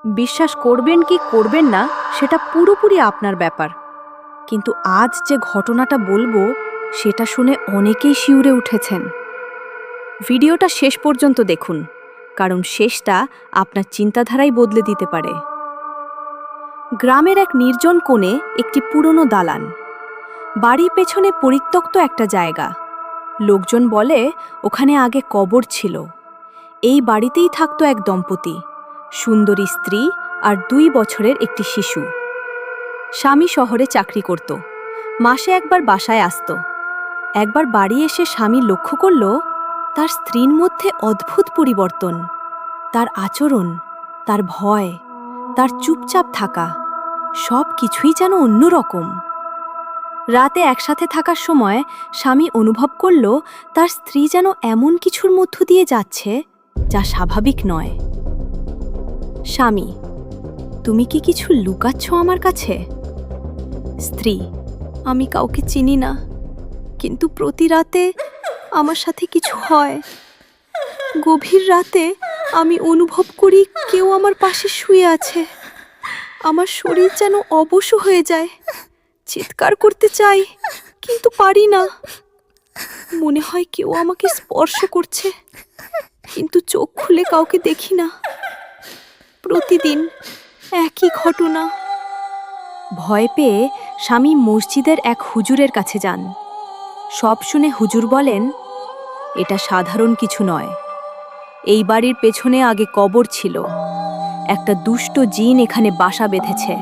বিশ্বাস করবেন কি করবেন না সেটা পুরোপুরি আপনার ব্যাপার, কিন্তু আজ যে ঘটনাটা বলবো সেটা শুনে অনেকেই শিউরে উঠেছেন। ভিডিওটা শেষ পর্যন্ত দেখুন, কারণ শেষটা আপনার চিন্তাধারাই বদলে দিতে পারে। গ্রামের এক নির্জন কোণে একটি পুরনো দালান, বাড়ির পেছনে পরিত্যক্ত একটা জায়গা। লোকজন বলে ওখানে আগে কবর ছিল। এই বাড়িতেই থাকতো এক দম্পতি, সুন্দরী স্ত্রী আর 2 বছরের একটি শিশু। স্বামী শহরে চাকরি করত, মাসে একবার বাসায় আসত। একবার বাড়ি এসে স্বামী লক্ষ্য করল তার স্ত্রীর মধ্যে অদ্ভুত পরিবর্তন। তার আচরণ, তার ভয়, তার চুপচাপ থাকা, সব কিছুই যেন অন্যরকম। রাতে একসাথে থাকার সময় স্বামী অনুভব করল তার স্ত্রী যেন এমন কিছুর মধ্য দিয়ে যাচ্ছে যা স্বাভাবিক নয়। স্বামী: তুমি কি কিছু লুকাচ্ছ আমার কাছে? স্ত্রী: আমি কাউকে চিনি না, কিন্তু প্রতি রাতে আমার সাথে কিছু হয়। গভীর রাতে আমি অনুভব করি কেউ আমার পাশে শুয়ে আছে। আমার শরীর যেন অবশ হয়ে যায়। চিৎকার করতে চাই, কিন্তু পারি না। মনে হয় কেউ আমাকে স্পর্শ করছে, কিন্তু চোখ খুলে কাউকে দেখি না। প্রতিদিন একই ঘটনা। ভয় পেয়ে স্বামী মসজিদের এক হুজুরের কাছে যান। সব শুনে হুজুর বলেন, এটা সাধারণ কিছু নয়। এই বাড়ির পেছনে আগে কবর ছিল। একটা দুষ্ট জিন এখানে বাসা বেঁধেছে,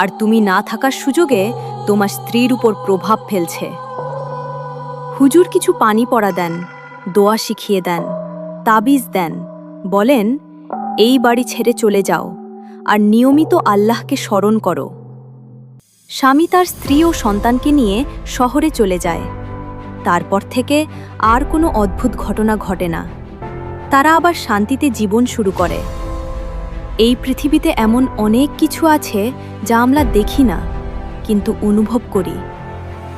আর তুমি না থাকার সুযোগে তোমার স্ত্রীর উপর প্রভাব ফেলছে। হুজুর কিছু পানি পড়া দেন, দোয়া শিখিয়ে দেন, তাবিজ দেন, বলেন এই বাড়ি ছেড়ে চলে যাও আর নিয়মিত আল্লাহকে স্মরণ করো। স্বামী তার স্ত্রী ও সন্তানকে নিয়ে শহরে চলে যায়। তারপর থেকে আর কোনো অদ্ভুত ঘটনা ঘটে না। তারা আবার শান্তিতে জীবন শুরু করে। এই পৃথিবীতে এমন অনেক কিছু আছে যা আমরা দেখি না, কিন্তু অনুভব করি।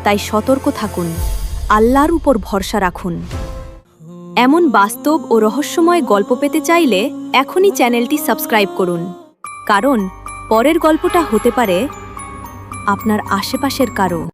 তাই সতর্ক থাকুন, আল্লাহর উপর ভরসা রাখুন। এমন বাস্তব ও রহস্যময় গল্প পেতে চাইলে এখনই চ্যানেলটি সাবস্ক্রাইব করুন, কারণ পরের গল্পটা হতে পারে আপনার আশেপাশের কারো।